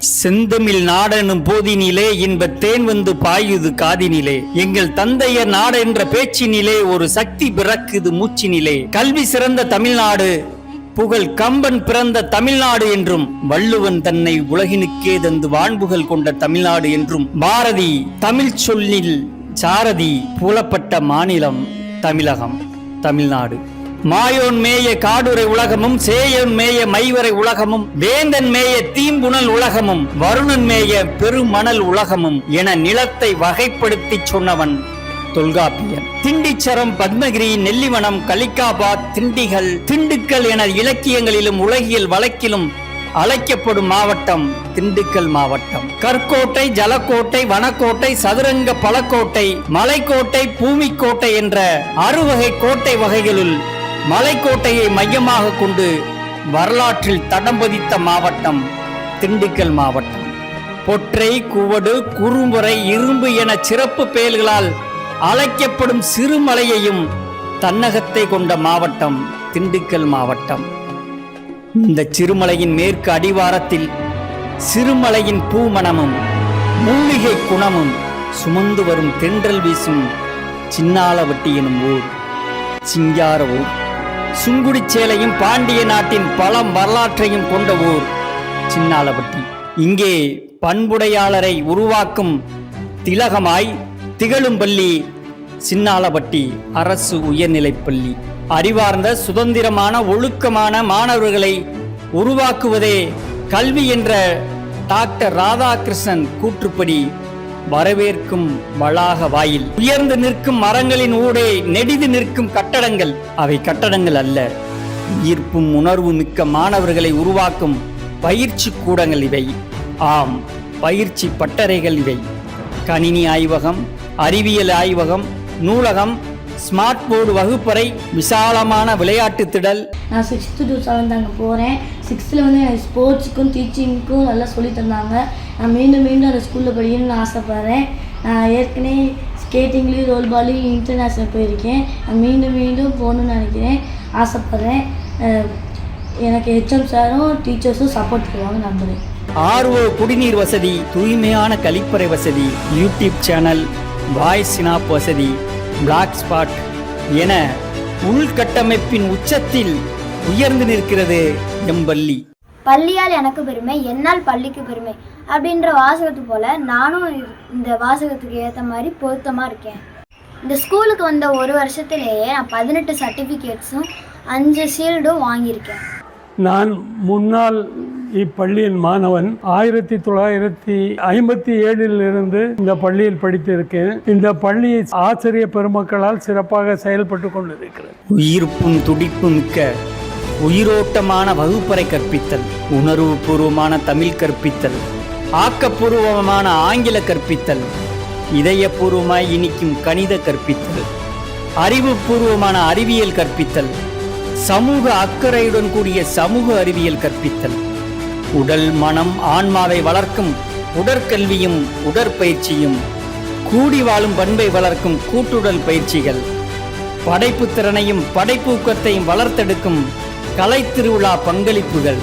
செந்தமிழ் நாடெனும் போதினிலே இன்பத் தேன் வந்து பாயுது காதினிலே. எங்கள் தந்தையர் நாடென்ற பேச்சினிலே ஒரு சக்தி பிறக்குது மூச்சினிலே. கல்வி சிறந்த தமிழ்நாடு, புகழ் கம்பன் பிறந்த தமிழ்நாடு என்றும், வள்ளுவன் தன்னை உலகினுக்கே தந்து வான்புகள் கொண்ட தமிழ்நாடு என்றும், பாரதி தமிழ் சொல்லில் சாரதி புலப்பட்ட மாநிலம் தமிழகம் தமிழ்நாடு. மாயோன் மேய காடுரை உலகமும், சேயோன் மேய மைவரை உலகமும், வேந்தன் மேய தீம்புணல் உலகமும், வருணன் மேய பெருமணல் உலகமும் என நிலத்தை வகைப்படுத்தி சொன்னவன் தொல்காப்பியன். திண்டிச்சரம், பத்மகிரி, நெல்லிவனம், கலிக்காபாத், திண்டிகள், திண்டுக்கல் என இலக்கியங்களிலும் உலகியல் வழக்கிலும் அழைக்கப்படும் மாவட்டம் திண்டுக்கல் மாவட்டம். கற்கோட்டை, ஜலக்கோட்டை, வனக்கோட்டை, சதுரங்க பலக்கோட்டை, மலைக்கோட்டை, பூமிக்கோட்டை என்ற அறுவகை கோட்டை வகைகளுள் மலைக்கோட்டையை மையமாக கொண்டு வரலாற்றில் தடம் பதித்த மாவட்டம் திண்டுக்கல் மாவட்டம். பொற்றை, குவடு, குறும்புரை, இரும்பு என சிறப்பு பெயர்களால் அழைக்கப்படும் சிறுமலையையும் தன்னகத்தை கொண்ட மாவட்டம் திண்டுக்கல் மாவட்டம். இந்த சிறுமலையின் மேற்கு அடிவாரத்தில் சிறுமலையின் பூமணமும் மூலிகை குணமும் சுமந்து வரும் தென்றல் வீசும் சின்னாலவட்டி எனும் ஊர் சிங்கார ஊர். சுங்குடிச்சேலையும் பாண்டிய நாட்டின் பழம் வரலாற்றையும் கொண்ட ஊர் சின்னாலவட்டி. இங்கே பண்புடையாளரை உருவாக்கும் திலகமாய் திகழும் பள்ளி சின்னாலவட்டி அரசு உயர்நிலைப்பள்ளி. அறிவார்ந்த சுதந்திரமான ஒழுக்கமான மாணவர்களை உருவாக்குவதே கல்வி என்ற டாக்டர் ராதாகிருஷ்ணன் கூற்றுப்படி வரவேற்கும் வளாக வாயில். உயர்ந்து நிற்கும் மரங்களின் ஊடே நெடிது நிற்கும் கட்டடங்கள், அவை கட்டடங்கள் அல்ல, ஈர்ப்பும் உணர்வு மிக்க மாணவர்களை உருவாக்கும் பயிற்சி கூடங்கள் இவை. ஆம், பயிற்சி பட்டறைகள் இவை. கணினி ஆய்வகம், அறிவியல் ஆய்வகம், நூலகம், ஸ்மார்ட் போர்டு வகுப்பறை, விசாலமான விளையாட்டு திடல். நான் 6th to 7th அங்கே போகிறேன். 6th வந்து எனக்கு ஸ்போர்ட்ஸுக்கும் டீச்சிங்க்கும் நல்லா சொல்லி தந்தாங்க. நான் மீண்டும் மீண்டும் அந்த ஸ்கூலில் படிக்கணும்னு ஆசைப்பட்றேன். நான் ஏற்கனவே ஸ்கேட்டிங்லேயும் ரோல் பால்லையும் இன்டர்நேஷ்னல் போயிருக்கேன். நான் மீண்டும் மீண்டும் போகணுன்னு நினைக்கிறேன், ஆசைப்பட்றேன். எனக்கு HM சாரும் டீச்சர்ஸும் சப்போர்ட் பண்ணுவாங்க நம்புகிறேன். RO குடிநீர் வசதி, தூய்மையான கழிப்பறை வசதி, யூடியூப் சேனல், வாய்ஸ் சினாப் வசதி, பிளாக் ஸ்பாட் என உள்கட்டமைப்பின் உச்சத்தில் உயர்ந்து நிற்கிறது எம்பள்ளி. பள்ளியால் எனக்கு பெருமை, என்னால் பள்ளிக்கு பெருமை அப்படின்ற வாசகத்து போல நானும் இந்த வாசகத்துக்கு ஏற்ற மாதிரி பொருத்தமாக இருக்கேன். இந்த ஸ்கூலுக்கு வந்த ஒரு வருஷத்திலேயே நான் 18 சர்டிஃபிகேட்ஸும் 5 ஷீல்டும் வாங்கியிருக்கேன். நான் முன்னாள் இப்பள்ளியின் மாணவன். 1957 இந்த பள்ளியில் படித்திருக்கேன். இந்த பள்ளி ஆசிரியர் பெருமக்களால் சிறப்பாக செயல்பட்டு கொண்டிருக்கிறது. உயிர்ப்பும் துடிப்பு மிக்க உயிரோட்டமான வகுப்பறை கற்பித்தல், உணர்வு பூர்வமான தமிழ் கற்பித்தல், ஆக்கப்பூர்வமான ஆங்கில கற்பித்தல், இதயபூர்வமாய் இனிக்கும் கணித கற்பித்தல், அறிவுபூர்வமான அறிவியல் கற்பித்தல், சமூக அக்கறையுடன் கூடிய சமூக அறிவியல் கற்பித்தல், உடல் மனம் ஆன்மாவை வளர்க்கும் உடற்கல்வியும் உடற்பயிற்சியும், கூடி வாழும் பண்பை வளர்க்கும் கூட்டுடல் பயிற்சிகள், படைப்பு திறனையும் படைப்பூக்கத்தையும் வளர்த்தெடுக்கும் கலை திருவிழா பங்களிப்புகள்,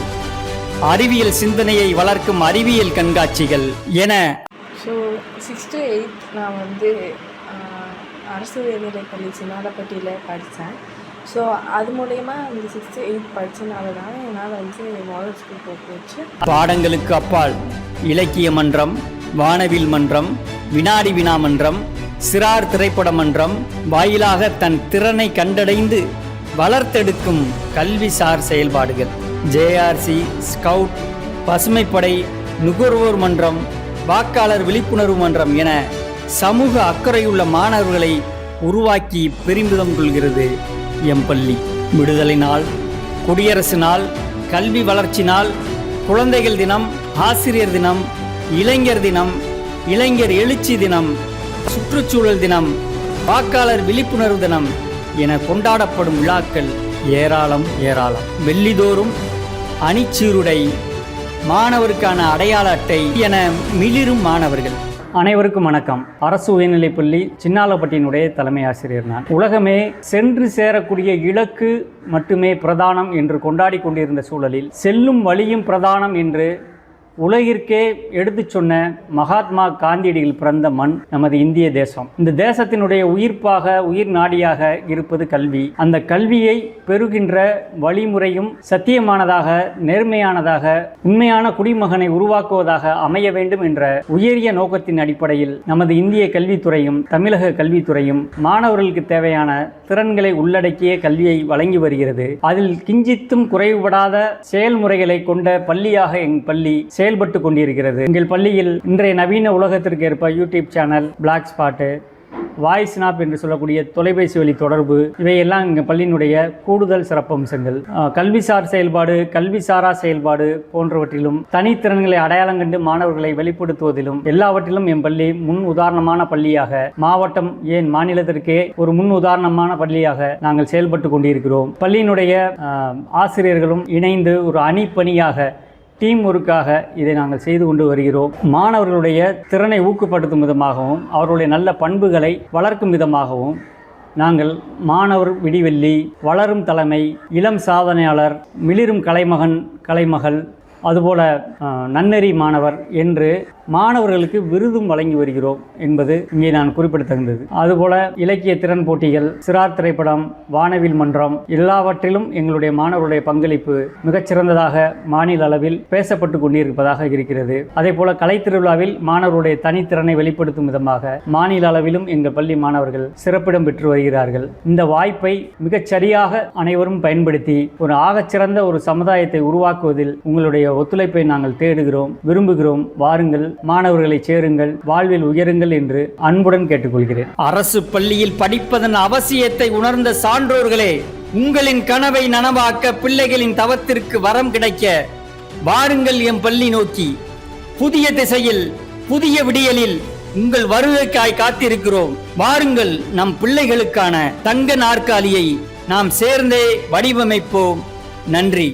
அறிவியல் சிந்தனையை வளர்க்கும் அறிவியல் கண்காட்சிகள் என. ஸோ 6th to 8th நான் அரசு உயர்நிலைப்பள்ளி சின்னாலப்பட்டியில் படித்தேன். ஸோ அது மூலயமா இந்த 6th to 8th படித்தனால தான் என்னால் மாடல் ஸ்கூல் போச்சு. பாடங்களுக்கு அப்பால் இலக்கிய மன்றம், வானவில் மன்றம், வினாடி வினா மன்றம், சிறார் திரைப்பட மன்றம் வாயிலாக தன் திறனை கண்டடைந்து வளர்த்தெடுக்கும் கல்விசார் செயல்பாடுகள், JRC, ஸ்கவுட், பசுமைப்படை, நுகர்வோர் மன்றம், வாக்காளர் விழிப்புணர்வு மன்றம் என சமூக அக்கறையுள்ள மாணவர்களை உருவாக்கி பெருமிதம் கொள்கிறது எம்பள்ளி. விடுதலை நாள், குடியரசு நாள், கல்வி வளர்ச்சி நாள், குழந்தைகள் தினம், ஆசிரியர் தினம், இளைஞர் தினம், இளைஞர் எழுச்சி தினம், சுற்றுச்சூழல் தினம், வாக்காளர் விழிப்புணர்வு தினம் என கொண்டாடப்படும் விழாக்கள் ஏராளம் ஏராளம். வெள்ளிதோறும் அணிச்சீருடை, மாணவருக்கான அடையாள அட்டை என மிளிரும் மாணவர்கள். அனைவருக்கும் வணக்கம். அரசு உயர்நிலைப்பள்ளி சின்னாலப்பட்டியினுடைய தலைமை ஆசிரியர் நான். உலகமே சென்று சேரக்கூடிய இலக்கு மட்டுமே பிரதானம் என்று கொண்டாடி கொண்டிருந்த சூழலில் செல்லும் வழியும் பிரதானம் என்று உலகிற்கே எடுத்துச் சொன்ன மகாத்மா காந்தியடிகள் பிறந்த மண் நமது இந்திய தேசம். இந்த தேசத்தினுடைய உயிர்ப்பாக உயிர் நாடியாக இருப்பது கல்வி. அந்த கல்வியை பெறுகின்ற வழிமுறையும் சத்தியமானதாக, நேர்மையானதாக, உண்மையான குடிமகனை உருவாக்குவதாக அமைய வேண்டும் என்ற உயரிய நோக்கத்தின் அடிப்படையில் நமது இந்திய கல்வித்துறையும் தமிழக கல்வித்துறையும் மாணவர்களுக்கு தேவையான திறன்களை உள்ளடக்கிய கல்வியை வழங்கி வருகிறது. அதில் கிஞ்சித்தும் குறைவுபடாத செயல்முறைகளை கொண்ட பள்ளியாக எங்கள் பள்ளி செயல்பட்டு கொண்டிருக்கிறது. எங்கள் பள்ளியில் இன்றைய நவீன உலகத்திற்கு ஏற்ப YouTube channel, Blogspot, voice நாப் என்று சொல்லக்கூடிய தொலைபேசி வழி தொடர்பு, இவையெல்லாம் எங்கள் பள்ளியினுடைய கூடுதல் சிறப்பம்சங்கள். கல்விசார் செயல்பாடு, கல்விசாரா செயல்பாடு போன்றவற்றிலும் தனித்திறன்களை அடையாளம் கண்டு மாணவர்களை வெளிப்படுத்துவதிலும் எல்லாவற்றிலும் என் பள்ளி முன் உதாரணமான பள்ளியாக, மாவட்டம் ஏன் மாநிலத்திற்கே ஒரு முன் உதாரணமான பள்ளியாக நாங்கள் செயல்பட்டு கொண்டிருக்கிறோம். பள்ளியினுடைய ஆசிரியர்களும் இணைந்து ஒரு அணிப்பணியாக, டீம் ஒர்க்காக இதை நாங்கள் செய்து கொண்டு வருகிறோம். மாணவர்களுடைய திறனை ஊக்கப்படுத்தும் விதமாகவும் அவர்களுடைய நல்ல பண்புகளை வளர்க்கும் விதமாகவும் நாங்கள் மாணவர் விடிவெள்ளி, வளரும் தலைமை, இளம் சாதனையாளர், மிளிரும் கலைமகள், அதுபோல நன்னெறி மாணவர் என்று மாணவர்களுக்கு விருதும் வழங்கி வருகிறோம் என்பது இங்கே நான் குறிப்பிடத்தகுந்தது. அதுபோல இலக்கிய திறன் போட்டிகள், சிறார் திரைப்படம், வானவில் மன்றம் எல்லாவற்றிலும் எங்களுடைய மாணவருடைய பங்களிப்பு மிகச்சிறந்ததாக மாநில அளவில் பேசப்பட்டு கொண்டிருப்பதாக இருக்கிறது. அதே போல கலைத்திருவிழாவில் மாணவருடைய தனித்திறனை வெளிப்படுத்தும் விதமாக மாநில அளவிலும் எங்கள் பள்ளி மாணவர்கள் சிறப்பிடம் பெற்று வருகிறார்கள். இந்த வாய்ப்பை மிகச்சரியாக அனைவரும் பயன்படுத்தி ஒரு ஆகச்சிறந்த ஒரு சமுதாயத்தை உருவாக்குவதில் உங்களுடைய ஒத்துழைப்பை நாங்கள் தேடுகிறோம், விரும்புகிறோம். வாருங்கள், மாணவர்களை சேருங்கள், வாழ்வில் உயருங்கள் என்று அன்புடன் கேட்டுக்கொள்கிறேன். அரசு பள்ளியில் படிப்பதன் அவசியத்தை உணர்ந்த சான்றோர்களே, உங்களின் கனவை நனவாக்க, பிள்ளைகளின் தவத்திற்கு வரம் கிடைக்க வாருங்கள் எம் பள்ளி நோக்கி. புதிய திசையில், புதிய விடியலில் உங்கள் வருகைக்காய் காத்திருக்கிறோம். வாருங்கள், நம் பிள்ளைகளுக்கான தங்க நாற்காலியை நாம் சேர்ந்தே வடிவமைப்போம். நன்றி.